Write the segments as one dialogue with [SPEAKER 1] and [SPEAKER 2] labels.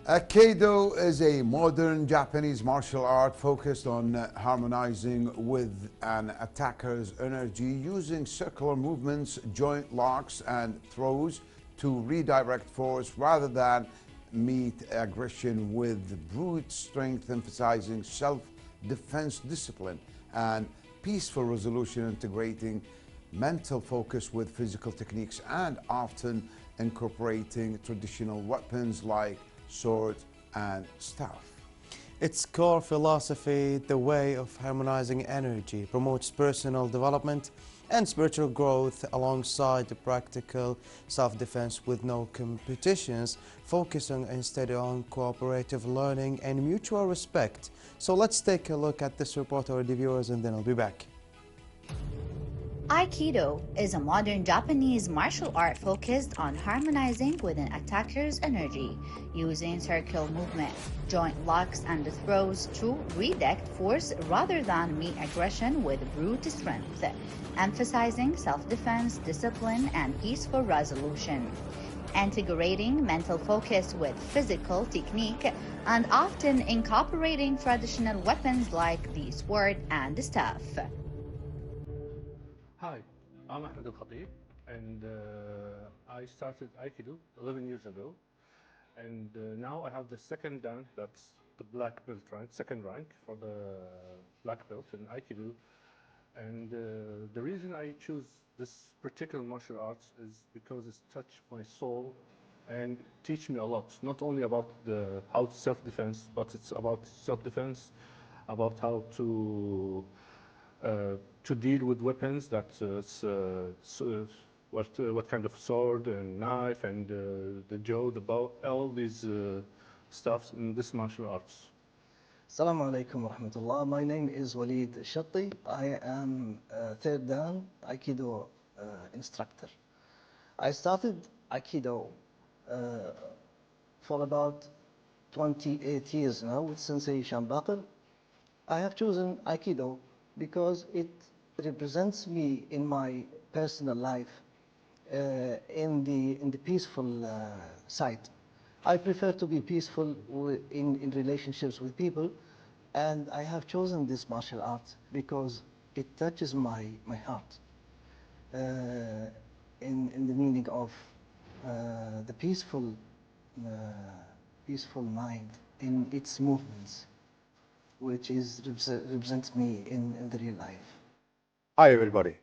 [SPEAKER 1] Aikido is a modern Japanese martial art focused on harmonizing with an attacker's energy using circular movements, joint locks, and throws to redirect force rather than meet aggression with brute strength, emphasizing self-defense discipline and peaceful resolution, integrating mental focus with physical techniques, and often incorporating traditional weapons like sword and staff.
[SPEAKER 2] Its core philosophy, the way of harmonizing energy, promotes personal development and spiritual growth alongside the practical self-defense with no competitions, focusing instead on cooperative learning and mutual respect. So let's take a look at this report, our viewers, and then I'll be back.
[SPEAKER 3] Aikido is a modern Japanese martial art focused on harmonizing with an attacker's energy, using circle movement, joint locks, and throws to redirect force rather than meet aggression with brute strength, emphasizing self-defense, discipline, and peaceful resolution, integrating mental focus with physical technique, and often incorporating traditional weapons like the sword and the staff.
[SPEAKER 4] Hi, I'm Ahmed Al-Khatib, and I started Aikido 11 years ago, and now I have the second dan, that's the black belt rank, second rank for the black belt in Aikido. And the reason I choose this particular martial arts is because it's touched my soul and teach me a lot, not only about how self-defense, but it's about self-defense, about how to deal with weapons, what kind of sword and knife and the jaw, the bow, all these stuffs in this martial arts.
[SPEAKER 5] Assalamu alaikum wa rahmatullah. My name is Walid Shatti. I am a third dan Aikido instructor. I started Aikido for about 28 years now with Sensei Hesham Baqer. I have chosen Aikido because it represents me in my personal life in the peaceful side. I prefer to be peaceful in relationships with people, and I have chosen this martial art because it touches my heart in the meaning of the peaceful mind in its movements, which represents me in the real life.
[SPEAKER 6] Hi everybody,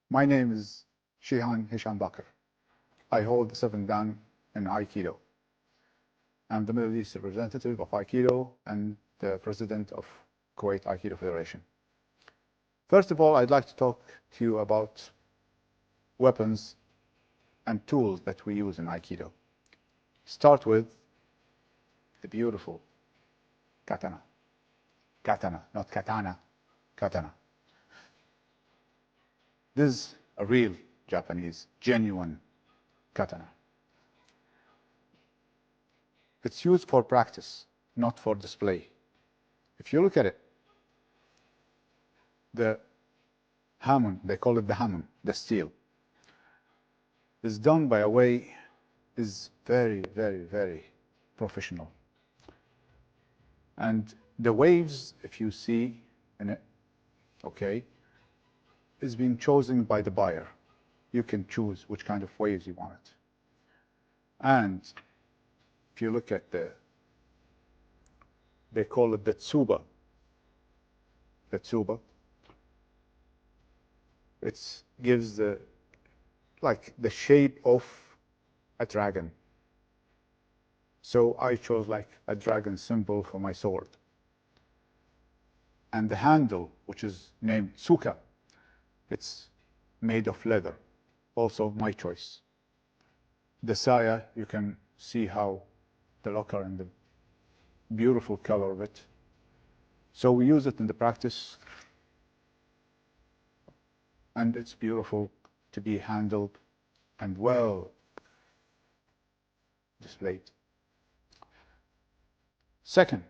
[SPEAKER 6] my name is Hesham Baqer. I hold the 7th dan in Aikido. I'm the Middle East representative of Aikido and the president of Kuwait Aikido Federation. First of all, I'd like to talk to you about weapons and tools that we use in Aikido. Start with the beautiful katana. Katana, not katana, katana. This is a real Japanese, genuine katana. It's used for practice, not for display. If you look at it, the hamon, they call it the hamon, the steel, is done by a way is very, very, very professional. And the waves, if you see in it, okay, is being chosen by the buyer. You can choose which kind of waves you want it. And if you look at they call it the tsuba. The tsuba. It gives like the shape of a dragon. So I chose like a dragon symbol for my sword. And the handle, which is named tsuka, it's made of leather, also my choice. The saya, you can see how the lacquer and the beautiful color of it. So we use it in the practice, and it's beautiful to be handled and well displayed. Second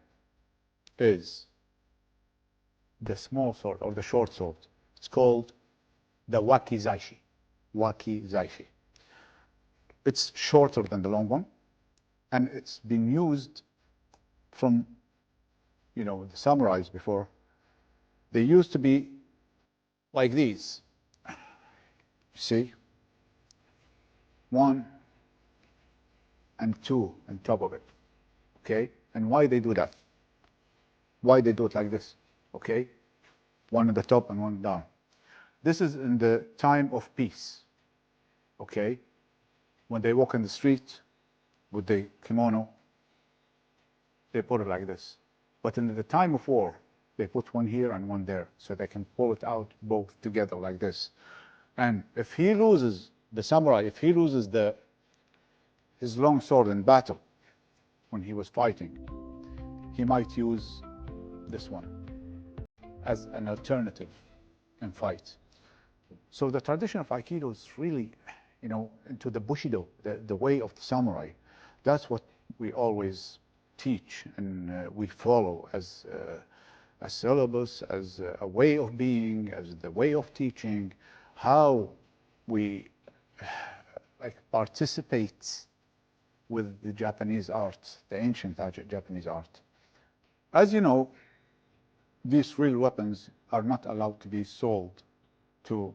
[SPEAKER 6] is the small sword or the short sword. It's called the wakizaishi. Wakizaishi. It's shorter than the long one, and it's been used from, you know, the samurais before, they used to be like these. See? 1 and 2 on top of it. Okay? And why they do that? Why they do it like this? Okay? 1 at the top and 1 down. This is in the time of peace. Okay? When they walk in the street with the kimono, they put it like this. But in the time of war, they put 1 here and 1 there, so they can pull it out both together like this. And if he loses, the samurai, if he loses his long sword in battle, when he was fighting, he might use this one as an alternative in fight. So the tradition of Aikido is really, you know, into the Bushido, the way of the samurai. That's what we always teach and we follow as a syllabus, as a way of being, as the way of teaching, how we like participate with the Japanese art, the ancient Japanese art. As you know, these real weapons are not allowed to be sold to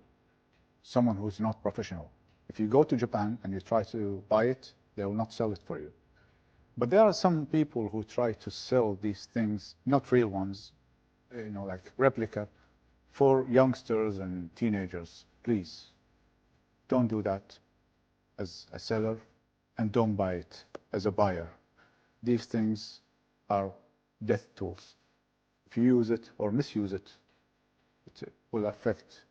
[SPEAKER 6] someone who's not professional. If you go to Japan and you try to buy it, they will not sell it for you. But there are some people who try to sell these things, not real ones, you know, like replica, for youngsters and teenagers. Please, don't do that as a seller, and don't buy it as a buyer. These things are death tools. If you use it or misuse it, it will affect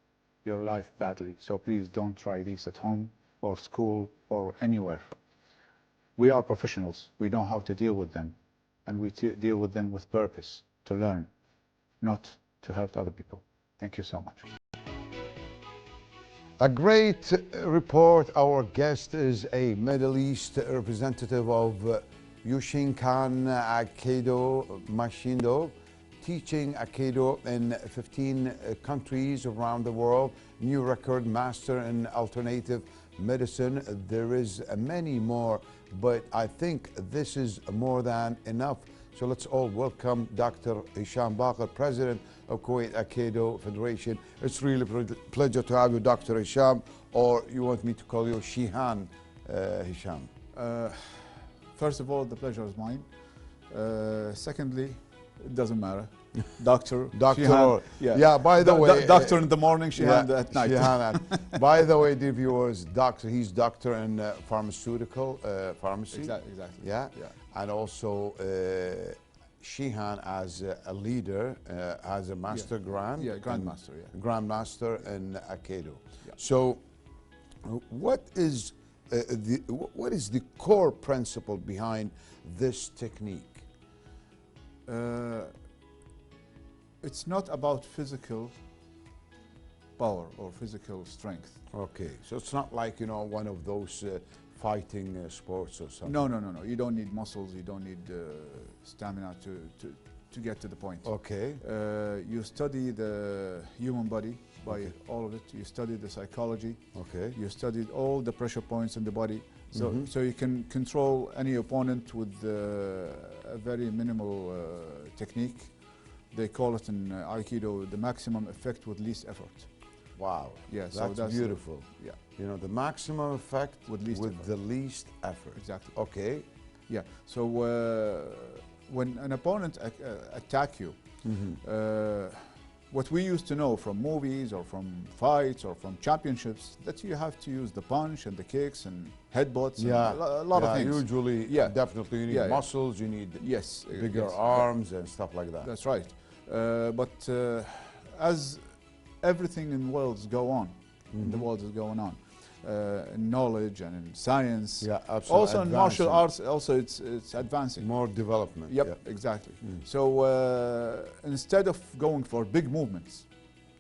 [SPEAKER 6] your life badly. So please don't try these at home or school or anywhere. We are professionals. We know how to deal with them. And we deal with them with purpose, to learn, not to hurt other people. Thank you so much.
[SPEAKER 1] A great report. Our guest is a Middle East representative of Yushinkan Aikido Mashindo, teaching Aikido in 15 countries around the world, new record master in alternative medicine. There is many more, but I think this is more than enough. So let's all welcome Dr. Hesham Baqer, President of Kuwait Aikido Federation. It's really a pleasure to have you, Dr. Hesham, or you want me to call you Shihan, Hesham?
[SPEAKER 6] First of all, the pleasure is mine. Secondly, it doesn't matter. Doctor,
[SPEAKER 1] Shihan, yeah. By the way,
[SPEAKER 6] doctor in the morning, Shihan at night.
[SPEAKER 1] Shihan. By the way, dear viewers, he's doctor in pharmaceutical pharmacy.
[SPEAKER 6] Exactly.
[SPEAKER 1] Yeah. And also Shihan as a leader, as a master grandmaster in Aikido. Yeah. So, what is the core principle behind this technique?
[SPEAKER 6] It's not about physical power or physical strength.
[SPEAKER 1] Okay, so it's not like, you know, one of those fighting sports or something.
[SPEAKER 6] No. You don't need muscles. You don't need stamina to get to the point.
[SPEAKER 1] Okay.
[SPEAKER 6] You study the human body by all of it. You study the psychology.
[SPEAKER 1] Okay.
[SPEAKER 6] You studied all the pressure points in the body. So you can control any opponent with a very minimal technique. They call it in Aikido the maximum effect with least effort.
[SPEAKER 1] Wow.
[SPEAKER 6] Yeah,
[SPEAKER 1] that's beautiful.
[SPEAKER 6] Yeah.
[SPEAKER 1] You know, the maximum effect
[SPEAKER 6] with
[SPEAKER 1] the least effort.
[SPEAKER 6] Exactly.
[SPEAKER 1] Okay.
[SPEAKER 6] Yeah. So when an opponent attack you, what we used to know from movies or from fights or from championships, that you have to use the punch and the kicks and headbutts.
[SPEAKER 1] Yeah.
[SPEAKER 6] And a lot of things.
[SPEAKER 1] Usually, definitely you need muscles, you need bigger arms and stuff like that.
[SPEAKER 6] That's right. But as everything in the world go on, in knowledge and in science,
[SPEAKER 1] absolutely.
[SPEAKER 6] Also in martial arts, also it's advancing.
[SPEAKER 1] More development.
[SPEAKER 6] Yep, exactly. So instead of going for big movements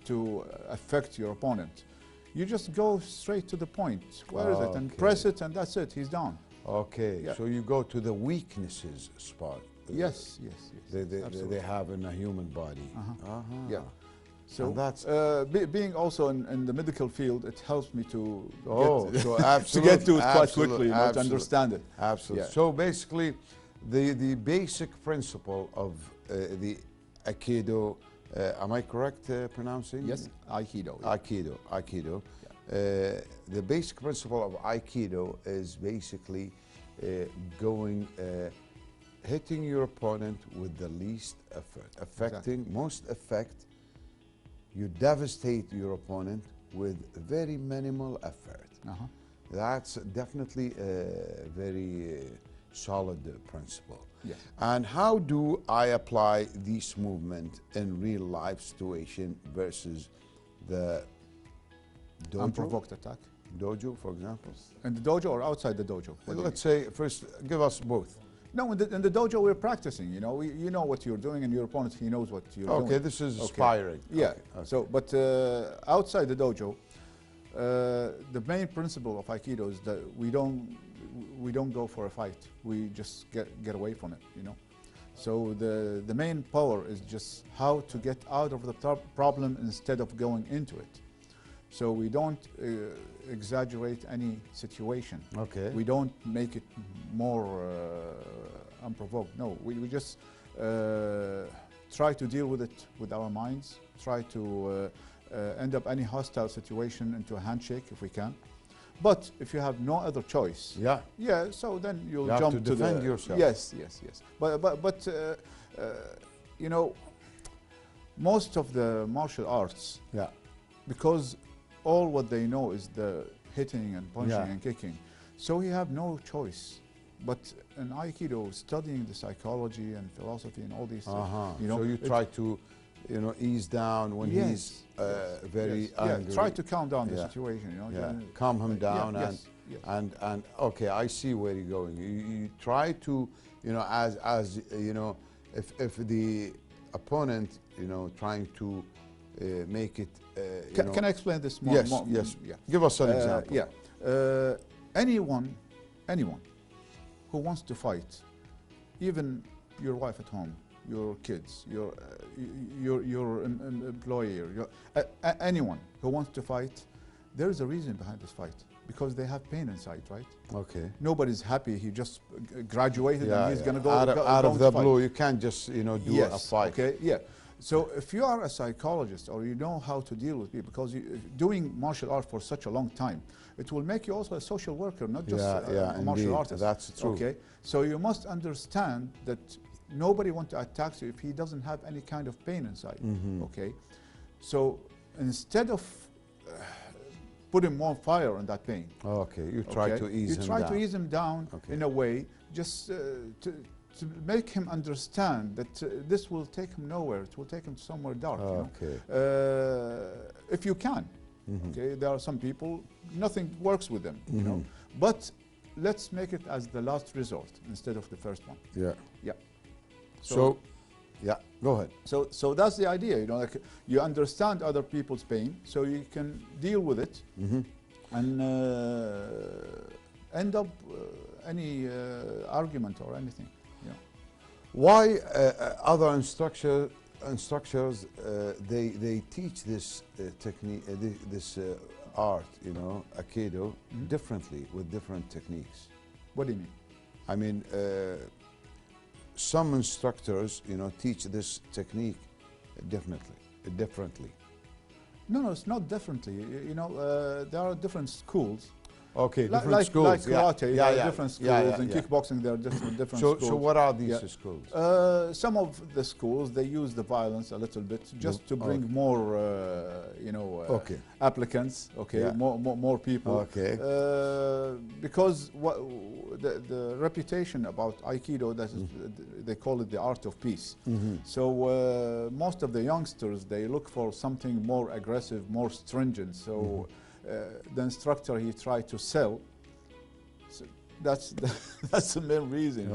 [SPEAKER 6] to affect your opponent, you just go straight to the point. Where is it? And press it, and that's it. He's down.
[SPEAKER 1] Okay. So you go to the weaknesses spot.
[SPEAKER 6] Yes.
[SPEAKER 1] They have in a human body.
[SPEAKER 6] Yeah. So that's being also in the medical field, it helps me to get to it quite quickly, to understand it.
[SPEAKER 1] Absolutely.
[SPEAKER 6] Yeah.
[SPEAKER 1] So basically, the basic principle of the Aikido, am I correct pronouncing?
[SPEAKER 6] Yes, Aikido.
[SPEAKER 1] Aikido. The basic principle of Aikido is basically hitting your opponent with the least effort, affecting most effect. You devastate your opponent with very minimal effort. That's definitely a very solid principle.
[SPEAKER 6] Yes.
[SPEAKER 1] And how do I apply this movement in real life situation versus the dojo?
[SPEAKER 6] Unprovoked attack.
[SPEAKER 1] Dojo, for example?
[SPEAKER 6] In the dojo or outside the dojo?
[SPEAKER 1] Let's say first, give us both.
[SPEAKER 6] No, in the dojo we're practicing. You know, you know what you're doing, and your opponent he knows what you're doing.
[SPEAKER 1] Okay, this is inspiring.
[SPEAKER 6] Yeah.
[SPEAKER 1] Okay.
[SPEAKER 6] So, but outside the dojo, the main principle of Aikido is that we don't go for a fight. We just get away from it. You know. So the main power is just how to get out of the problem instead of going into it. So we don't exaggerate any situation.
[SPEAKER 1] Okay.
[SPEAKER 6] We don't make it more unprovoked. No, we just try to deal with it with our minds, try to end up any hostile situation into a handshake if we can. But if you have no other choice, so then you'll
[SPEAKER 1] you
[SPEAKER 6] jump
[SPEAKER 1] have to defend yourself.
[SPEAKER 6] Yes. But you know, most of the martial arts, because all what they know is the hitting and punching and kicking, so you have no choice. But in Aikido, studying the psychology and philosophy and all these things, you know,
[SPEAKER 1] so you try to, you know, ease down when he's very angry.
[SPEAKER 6] Yeah, try to calm down the situation. You know,
[SPEAKER 1] calm him down and okay, I see where you're going. You try to, you know, as you know, if the opponent, you know, trying to make it.
[SPEAKER 6] Can I explain this more?
[SPEAKER 1] Yes. Give us an example.
[SPEAKER 6] Anyone who wants to fight, even your wife at home, your kids, your employer, anyone who wants to fight, there is a reason behind this fight, because they have pain inside, right?
[SPEAKER 1] Okay.
[SPEAKER 6] Nobody's happy. He just graduated and he's going to go
[SPEAKER 1] out of the blue. You can't just, you know, do a fight.
[SPEAKER 6] Okay. Yeah. So if you are a psychologist or you know how to deal with people, because doing martial art for such a long time, it will make you also a social worker, not just a martial artist.
[SPEAKER 1] That's true.
[SPEAKER 6] Okay. So you must understand that nobody wants to attack you if he doesn't have any kind of pain inside. Okay. So instead of putting more fire on that pain,
[SPEAKER 1] you try to ease him down.
[SPEAKER 6] You try to ease him down in a way, just to make him understand that this will take him nowhere. It will take him somewhere dark. You know? If you can. Okay, there are some people, nothing works with them. You know, but let's make it as the last resort instead of the first one. Yeah.
[SPEAKER 1] So go ahead.
[SPEAKER 6] So that's the idea. You know, like you understand other people's pain, so you can deal with it and end up any argument or anything.
[SPEAKER 1] Why other instructors they teach this technique, this art, you know, Aikido, differently with different techniques?
[SPEAKER 6] What do you mean?
[SPEAKER 1] I mean, some instructors, you know, teach this technique differently.
[SPEAKER 6] No, it's not differently. You know, there are different schools.
[SPEAKER 1] Okay, different schools.
[SPEAKER 6] Like karate, there are different schools. In kickboxing, there are different schools.
[SPEAKER 1] So what are these schools?
[SPEAKER 6] Some of the schools, they use the violence a little bit just to bring more, you know, applicants, more people. Because the reputation about Aikido, that is, they call it the art of peace. So most of the youngsters, they look for something more aggressive, more stringent. So the instructor, he tried to sell. So that's the main reason.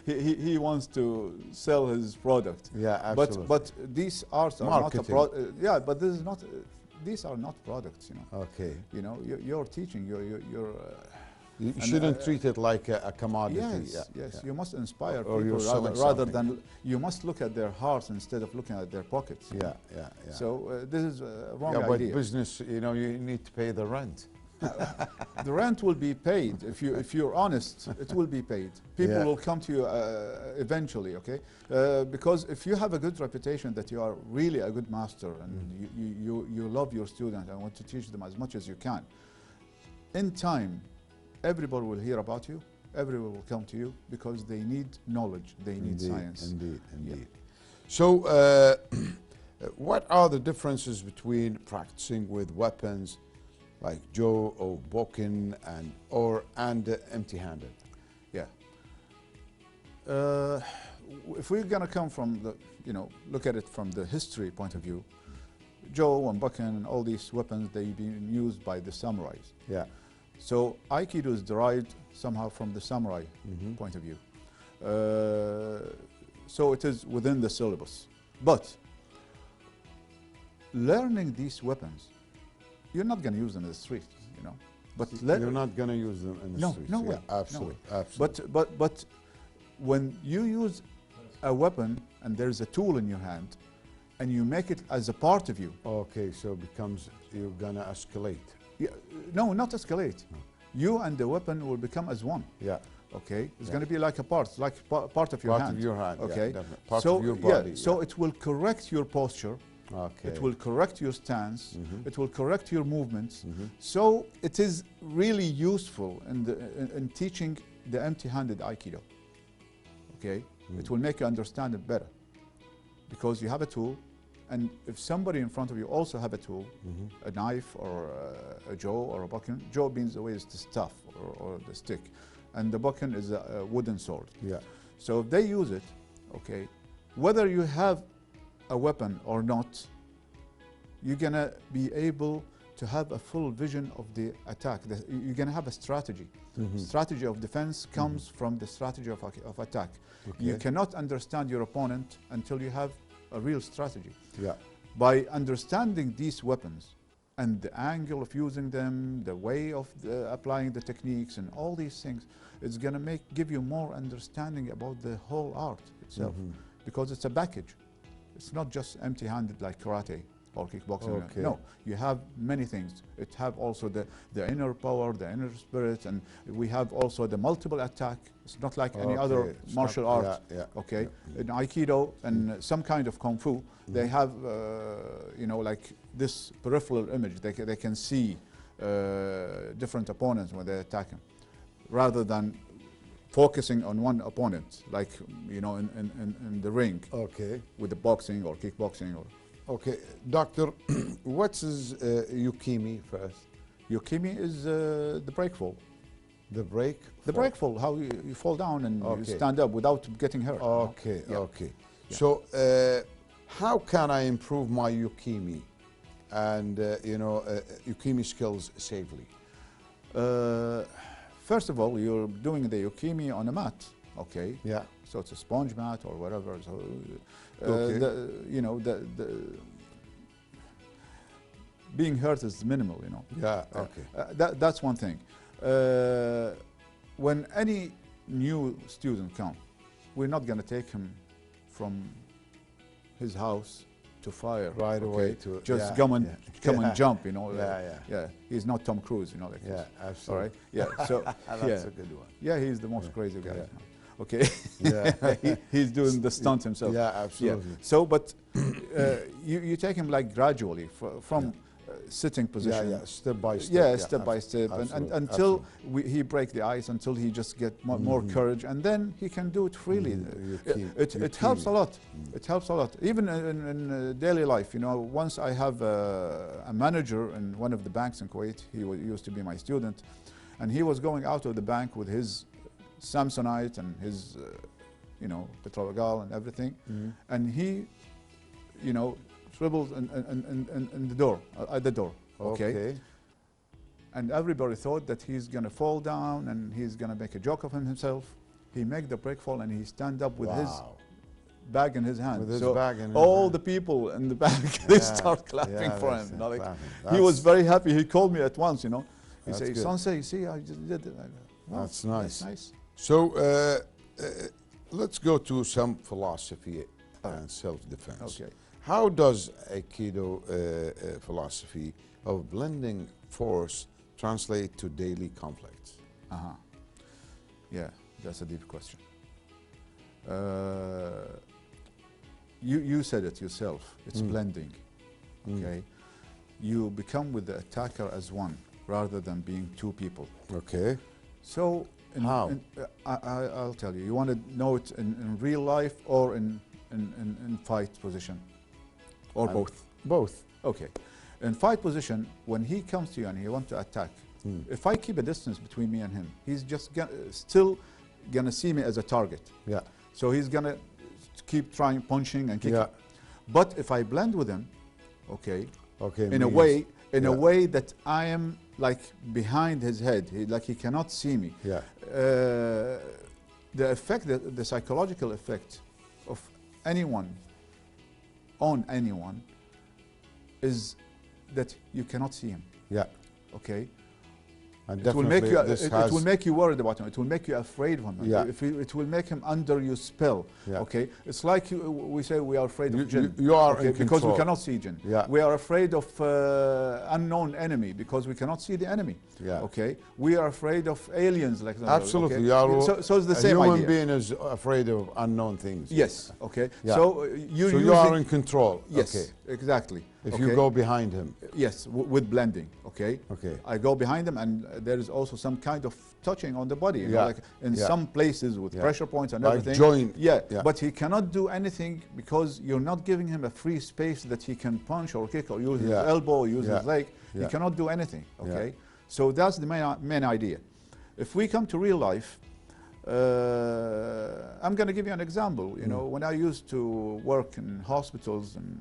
[SPEAKER 6] He wants to sell his product.
[SPEAKER 1] Yeah, absolutely.
[SPEAKER 6] But these arts are
[SPEAKER 1] marketing.
[SPEAKER 6] not a product. But this is not. These are not products. You know.
[SPEAKER 1] Okay.
[SPEAKER 6] You know, you're teaching.
[SPEAKER 1] You shouldn't treat it like a commodity.
[SPEAKER 6] Yes. You must inspire people rather than you must look at their hearts instead of looking at their pockets.
[SPEAKER 1] Yeah.
[SPEAKER 6] So this is a wrong idea.
[SPEAKER 1] But business, you know, you need to pay the rent.
[SPEAKER 6] The rent will be paid if you're honest. It will be paid. People
[SPEAKER 1] Yeah.
[SPEAKER 6] will come to you eventually. Okay, because if you have a good reputation that you are really a good master and you love your student and want to teach them as much as you can, in time, everybody will hear about you. Everyone will come to you because they need knowledge. They need science.
[SPEAKER 1] Indeed, indeed.
[SPEAKER 6] Yeah.
[SPEAKER 1] So, what are the differences between practicing with weapons like Joe or Bokken and empty-handed?
[SPEAKER 6] Yeah. If we're gonna come from the, look at it from the history point of view, Joe and Baqer and all these weapons, they've been used by the samurais.
[SPEAKER 1] Yeah.
[SPEAKER 6] So Aikido is derived somehow from the samurai point of view. So it is within the syllabus. But learning these weapons, you're not going to use them in the street, But
[SPEAKER 1] You're not going to use them in the streets.
[SPEAKER 6] No way.
[SPEAKER 1] Yeah, absolutely,
[SPEAKER 6] No way.
[SPEAKER 1] absolutely.
[SPEAKER 6] But when you use a weapon and there's a tool in your hand, and you make it as a part of you.
[SPEAKER 1] Okay, so it becomes, you're going to escalate.
[SPEAKER 6] Yeah, no, not escalate. No. You and the weapon will become as one.
[SPEAKER 1] Yeah.
[SPEAKER 6] Okay, it's going to be like a part, like part of your hand.
[SPEAKER 1] Part of your hand.
[SPEAKER 6] Okay,
[SPEAKER 1] yeah, part of your body.
[SPEAKER 6] Yeah, so it will correct your posture.
[SPEAKER 1] Okay.
[SPEAKER 6] It will correct your stance. It will correct your movements. So it is really useful in teaching the empty-handed Aikido. Okay, it will make you understand it better because you have a tool, and if somebody in front of you also have a tool, a knife or a Joe or a Baqer. Joe means the way is the staff or the stick, and the Baqer is a wooden sword.
[SPEAKER 1] Yeah.
[SPEAKER 6] So if they use it, okay, whether you have a weapon or not, you're gonna be able to have a full vision of the attack. You're gonna have a strategy. Strategy of defense comes from the strategy of attack. Okay. You cannot understand your opponent until you have a real strategy.
[SPEAKER 1] Yeah.
[SPEAKER 6] By understanding these weapons and the angle of using them, the way of applying the techniques and all these things, it's gonna give you more understanding about the whole art itself, because it's a package. It's not just empty-handed like karate or kickboxing.
[SPEAKER 1] Okay.
[SPEAKER 6] No, you have many things. It have also the inner power, the inner spirit, and we have also the multiple attack. It's not like any other
[SPEAKER 1] It's
[SPEAKER 6] martial
[SPEAKER 1] not-
[SPEAKER 6] art.
[SPEAKER 1] yeah,
[SPEAKER 6] Okay,
[SPEAKER 1] yeah.
[SPEAKER 6] in Aikido and some kind of Kung Fu, they have, like this peripheral image. They can see different opponents when they attack them, rather than focusing on one opponent, like in the ring.
[SPEAKER 1] Okay.
[SPEAKER 6] With the boxing or kickboxing or.
[SPEAKER 1] Okay, doctor, what is yukimi first?
[SPEAKER 6] Yukimi is the break fall.
[SPEAKER 1] The break?
[SPEAKER 6] The break fall, how you fall down and you
[SPEAKER 1] Okay.
[SPEAKER 6] stand up without getting hurt.
[SPEAKER 1] Okay,
[SPEAKER 6] Yeah.
[SPEAKER 1] okay.
[SPEAKER 6] Yeah.
[SPEAKER 1] So, how can I improve my yukimi and, yukimi skills safely?
[SPEAKER 6] First of all, you're doing the yukimi on a mat, okay?
[SPEAKER 1] Yeah.
[SPEAKER 6] So it's a sponge mat or whatever. So,
[SPEAKER 1] Okay.
[SPEAKER 6] being hurt is minimal,
[SPEAKER 1] Yeah, okay.
[SPEAKER 6] That's one thing. When any new student comes, we're not going to take him from his house to fire
[SPEAKER 1] Right
[SPEAKER 6] okay?
[SPEAKER 1] away to-
[SPEAKER 6] just
[SPEAKER 1] yeah,
[SPEAKER 6] come and
[SPEAKER 1] yeah.
[SPEAKER 6] come
[SPEAKER 1] Yeah.
[SPEAKER 6] and jump,
[SPEAKER 1] Yeah.
[SPEAKER 6] He's not Tom Cruise, like
[SPEAKER 1] Yeah,
[SPEAKER 6] this.
[SPEAKER 1] absolutely.
[SPEAKER 6] All right. Yeah. So
[SPEAKER 1] That's a good one.
[SPEAKER 6] yeah, he's the most crazy guy.
[SPEAKER 1] Yeah.
[SPEAKER 6] Okay.
[SPEAKER 1] Yeah.
[SPEAKER 6] He's doing the stunt himself.
[SPEAKER 1] Yeah, absolutely.
[SPEAKER 6] So, but you take him like gradually from sitting position.
[SPEAKER 1] Yeah, step by step.
[SPEAKER 6] Yeah, step by step, and
[SPEAKER 1] absolutely,
[SPEAKER 6] until he break the ice, until he just get more courage, and then he can do it freely. It helps a lot. It helps a lot, even in daily life. Once I have a manager in one of the banks in Kuwait. He used to be my student, and he was going out of the bank with his Samsonite and his, Petrolegal and everything, and he, dribbled in the door, at the door. Okay. And everybody thought that he's going to fall down and he's going to make a joke of himself. He make the break fall and he stand up with his bag in his hand.
[SPEAKER 1] With his
[SPEAKER 6] so
[SPEAKER 1] bag in his
[SPEAKER 6] all
[SPEAKER 1] hand.
[SPEAKER 6] the people in the back, they start clapping for him.
[SPEAKER 1] Clapping.
[SPEAKER 6] He was very happy. He called me at once, He
[SPEAKER 1] That's
[SPEAKER 6] said,
[SPEAKER 1] good.
[SPEAKER 6] Sensei, see, I just did it.
[SPEAKER 1] That's nice.
[SPEAKER 6] That's nice.
[SPEAKER 1] So, let's go to some philosophy and self-defense.
[SPEAKER 6] Okay.
[SPEAKER 1] How does Aikido philosophy of blending force, translate to daily conflicts?
[SPEAKER 6] Yeah, that's a deep question. You said it yourself. It's blending. Okay, you become with the attacker as one rather than being two people.
[SPEAKER 1] Okay.
[SPEAKER 6] So
[SPEAKER 1] how?
[SPEAKER 6] I'll tell you. You want to know it in real life or in fight position, or both?
[SPEAKER 1] Both.
[SPEAKER 6] Okay. In fight position, when he comes to you and he wants to attack, if I keep a distance between me and him, he's just still gonna see me as a target.
[SPEAKER 1] Yeah.
[SPEAKER 6] So he's gonna keep trying punching and kicking.
[SPEAKER 1] Yeah.
[SPEAKER 6] But if I blend with him, okay,
[SPEAKER 1] okay,
[SPEAKER 6] in a way that I am like behind his head, like he cannot see me.
[SPEAKER 1] Yeah.
[SPEAKER 6] The effect, the psychological effect of anyone on anyone is that you cannot see him.
[SPEAKER 1] Yeah.
[SPEAKER 6] Okay.
[SPEAKER 1] And
[SPEAKER 6] it will make you. It will make you worried about him. It will make you afraid of him.
[SPEAKER 1] Yeah.
[SPEAKER 6] It will make him under your spell.
[SPEAKER 1] Yeah.
[SPEAKER 6] Okay. It's like we say we are afraid of jinn.
[SPEAKER 1] You are
[SPEAKER 6] okay?
[SPEAKER 1] in
[SPEAKER 6] Because
[SPEAKER 1] control.
[SPEAKER 6] we cannot see jinn.
[SPEAKER 1] Yeah.
[SPEAKER 6] We are afraid of unknown enemy because we cannot see the enemy.
[SPEAKER 1] Yeah.
[SPEAKER 6] Okay. We are afraid of aliens, like that.
[SPEAKER 1] Absolutely.
[SPEAKER 6] Okay?
[SPEAKER 1] You are,
[SPEAKER 6] so it's the same
[SPEAKER 1] idea. A human
[SPEAKER 6] idea.
[SPEAKER 1] being is afraid of unknown things.
[SPEAKER 6] Yes. Okay.
[SPEAKER 1] Yeah.
[SPEAKER 6] So
[SPEAKER 1] you are in control.
[SPEAKER 6] Yes.
[SPEAKER 1] Okay.
[SPEAKER 6] Exactly.
[SPEAKER 1] If you go behind him.
[SPEAKER 6] Yes, with blending, okay?
[SPEAKER 1] Okay.
[SPEAKER 6] I go behind him and there is also some kind of touching on the body, you know, like in some places with pressure points and
[SPEAKER 1] like
[SPEAKER 6] everything.
[SPEAKER 1] Joint.
[SPEAKER 6] Yeah, but he cannot do anything because you're not giving him a free space that he can punch or kick or use his elbow or use his leg. He cannot do anything, okay? So that's the main idea. If we come to real life, I'm going to give you an example. You know, when I used to work in hospitals and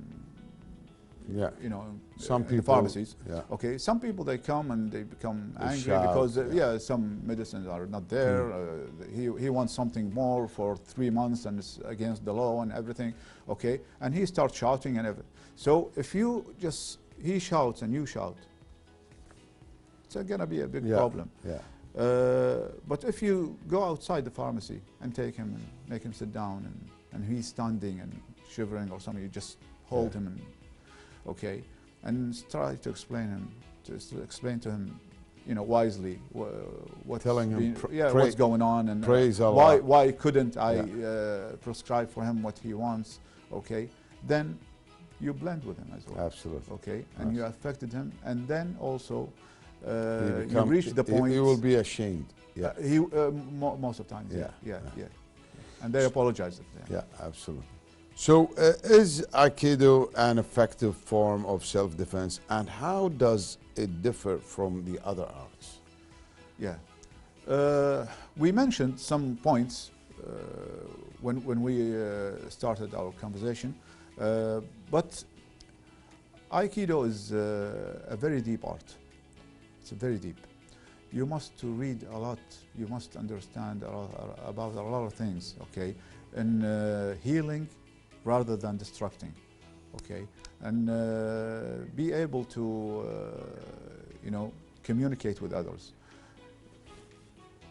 [SPEAKER 6] you know,
[SPEAKER 1] some people,
[SPEAKER 6] in the pharmacies.
[SPEAKER 1] Yeah.
[SPEAKER 6] Okay, some people they come and they become angry
[SPEAKER 1] shout,
[SPEAKER 6] because some medicines are not there. He wants something more for 3 months and it's against the law and everything. Okay, and he starts shouting and everything. So if you he shouts and you shout, it's gonna be a big problem.
[SPEAKER 1] Yeah.
[SPEAKER 6] But if you go outside the pharmacy and take him and make him sit down and he's standing and shivering or something, you just hold him and and try to explain to him, you know, wisely what's what's going on and why couldn't I prescribe for him what he wants, okay? Then you blend with him as well.
[SPEAKER 1] Absolutely.
[SPEAKER 6] Okay, and you affected him, and then also you reach the point.
[SPEAKER 1] He will be ashamed. Yeah.
[SPEAKER 6] Most of the time. Yeah. And they apologize.
[SPEAKER 1] Yeah, absolutely. So is Aikido an effective form of self-defense, and how does it differ from the other arts?
[SPEAKER 6] Yeah. We mentioned some points when we started our conversation, but Aikido is a very deep art. It's very deep. You must read a lot. You must understand about a lot of things, okay? In healing rather than destructing, okay? And be able to, you know, communicate with others.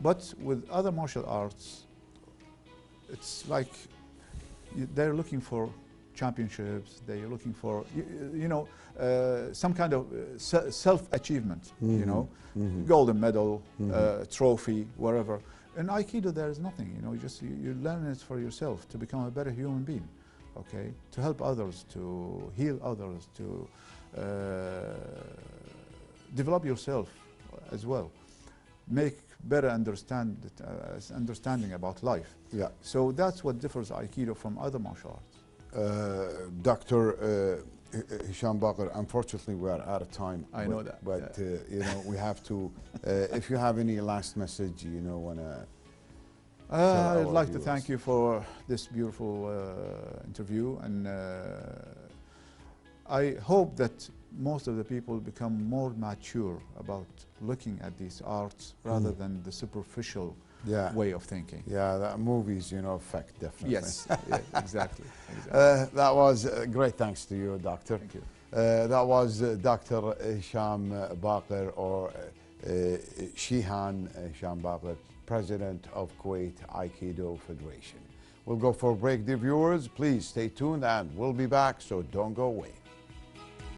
[SPEAKER 6] But with other martial arts, it's like they're looking for championships, they're looking for, you know, some kind of self-achievement, you know, golden medal, trophy, whatever. In Aikido, there is nothing, you know, you learn it for yourself to become a better human being, okay? To help others, to heal others, to develop yourself as well. Make better understanding about life.
[SPEAKER 1] Yeah.
[SPEAKER 6] So that's what differs Aikido from other martial arts.
[SPEAKER 1] Dr. Hesham Baqer, unfortunately we are out of time.
[SPEAKER 6] I know that.
[SPEAKER 1] But you know, we have to, if you have any last message, you know, wanna
[SPEAKER 6] I'd like to thank you for this beautiful interview, and I hope that most of the people become more mature about looking at these arts rather than the superficial way of thinking.
[SPEAKER 1] Yeah, that movies, you know, affect definitely.
[SPEAKER 6] Yes, exactly.
[SPEAKER 1] That was great. Thanks to you, Doctor.
[SPEAKER 6] Thank you.
[SPEAKER 1] That was Dr. Hesham Baqer, or Shihan Hesham Baqer, President of Kuwait Aikido Federation. We'll go for a break, dear viewers. Please stay tuned and we'll be back, so don't go away.